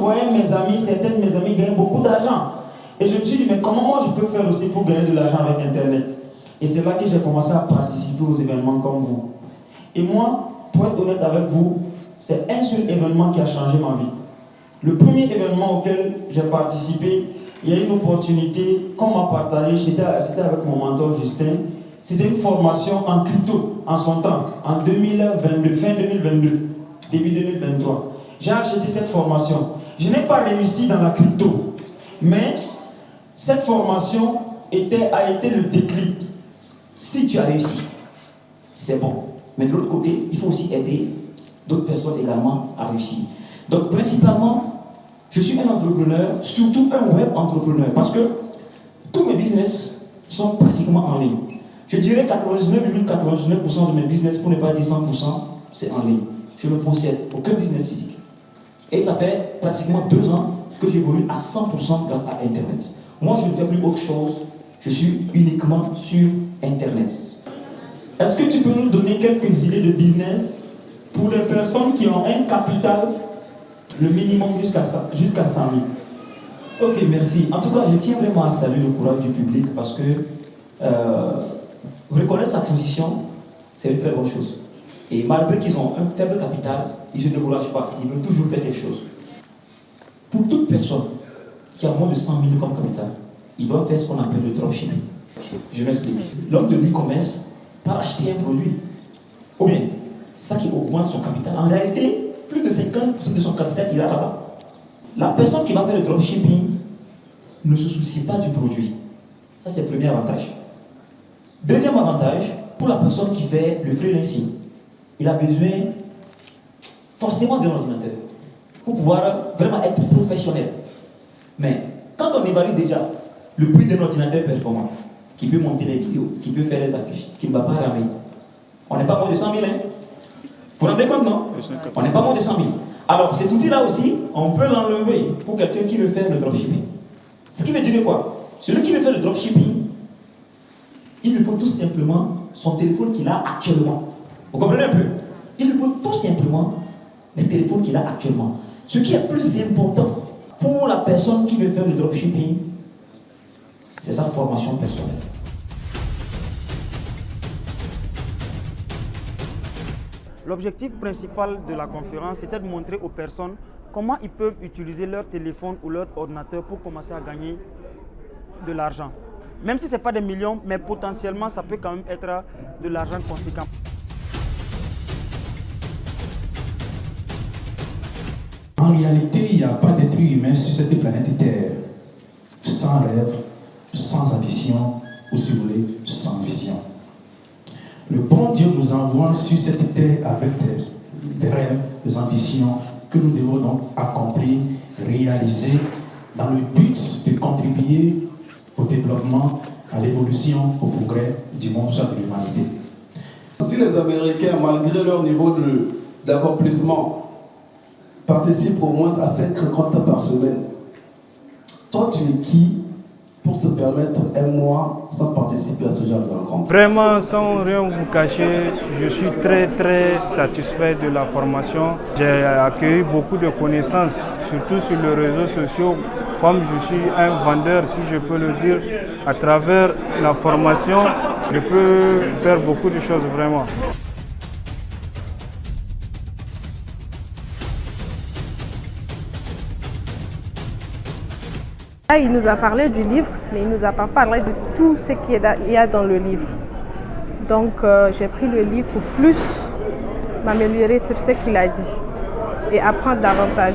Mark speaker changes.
Speaker 1: voyais mes amis, certains de mes amis gagnaient beaucoup d'argent. Et je me suis dit, mais comment moi je peux faire aussi pour gagner de l'argent avec Internet? Et c'est là que j'ai commencé à participer aux événements comme vous. Et moi, pour être honnête avec vous, c'est un seul événement qui a changé ma vie. Le premier événement auquel j'ai participé, il y a une opportunité qu'on m'a partagée, c'était avec mon mentor Justin. C'était une formation en crypto, en son temps, en 2022, fin 2022, début 2023. J'ai acheté cette formation. Je n'ai pas réussi dans la crypto, mais cette formation a été le déclic.
Speaker 2: Si tu as réussi, c'est bon. Mais de l'autre côté, il faut aussi aider d'autres personnes également à réussir. Donc, principalement, je suis un entrepreneur, surtout un web entrepreneur, parce que tous mes business sont pratiquement en ligne. Je dirais 99,99% de mes business, pour ne pas dire 100%, c'est en ligne. Je ne possède aucun business physique. Et ça fait pratiquement 2 ans que j'évolue à 100% grâce à Internet. Moi, je ne fais plus autre chose. Je suis uniquement sur Internet.
Speaker 1: Est-ce que tu peux nous donner quelques idées de business pour des personnes qui ont un capital, le minimum jusqu'à 100 000?
Speaker 2: Ok, merci. En tout cas, je tiens vraiment à saluer le courage du public parce que reconnaître sa position, c'est une très bonne chose. Et malgré qu'ils ont un faible capital, ils ne se découragent pas. Ils veulent toujours faire quelque chose. Pour toute personne qui a moins de 100 000 comme capital, il doit faire ce qu'on appelle le dropshipping. Je m'explique. L'homme de l'e-commerce part acheter un produit. Ou bien, ça qui augmente son capital. En réalité, plus de 50% de son capital ira là-bas. La personne qui va faire le dropshipping ne se soucie pas du produit. Ça, c'est le premier avantage. Deuxième avantage, pour la personne qui fait le freelancing, il a besoin forcément d'un ordinateur pour pouvoir vraiment être professionnel. Mais quand on évalue déjà le prix d'un ordinateur performant, qui peut monter les vidéos, qui peut faire les affiches, qui ne va pas ramer, on n'est pas moins de 100 000, hein? Vous vous rendez compte, non? On n'est pas moins de 100 000. Alors, cet outil-là aussi, on peut l'enlever pour quelqu'un qui veut faire le dropshipping. Ce qui veut dire quoi? Celui qui veut faire le dropshipping, il lui faut tout simplement son téléphone qu'il a actuellement. Vous comprenez un peu? Il lui faut tout simplement le téléphone qu'il a actuellement. Ce qui est plus important pour la personne qui veut faire le dropshipping, c'est sa formation personnelle.
Speaker 1: L'objectif principal de la conférence était de montrer aux personnes comment ils peuvent utiliser leur téléphone ou leur ordinateur pour commencer à gagner de l'argent. Même si ce n'est pas des millions, mais potentiellement, ça peut quand même être de l'argent conséquent.
Speaker 3: En réalité, il n'y a pas d'être humain sur cette planète Terre sans rêve, sans ambition, ou si vous voulez, sans vision. Le bon Dieu nous envoie sur cette terre avec des rêves, des ambitions que nous devons donc accomplir, réaliser dans le but de contribuer au développement, à l'évolution, au progrès du monde, soit de l'humanité.
Speaker 4: Si les Américains, malgré leur niveau d'accomplissement, participent au moins à 5 rencontres par semaine, toi tu es qui pour te permettre un mois sans participer à ce genre de rencontre?
Speaker 5: Vraiment, sans rien vous cacher, je suis très satisfait de la formation. J'ai accueilli beaucoup de connaissances, surtout sur les réseaux sociaux. Comme je suis un vendeur, si je peux le dire, à travers la formation, je peux faire beaucoup de choses vraiment.
Speaker 6: Là, il nous a parlé du livre, mais il ne nous a pas parlé de tout ce qu'il y a dans le livre. Donc, j'ai pris le livre pour plus m'améliorer sur ce qu'il a dit et apprendre davantage.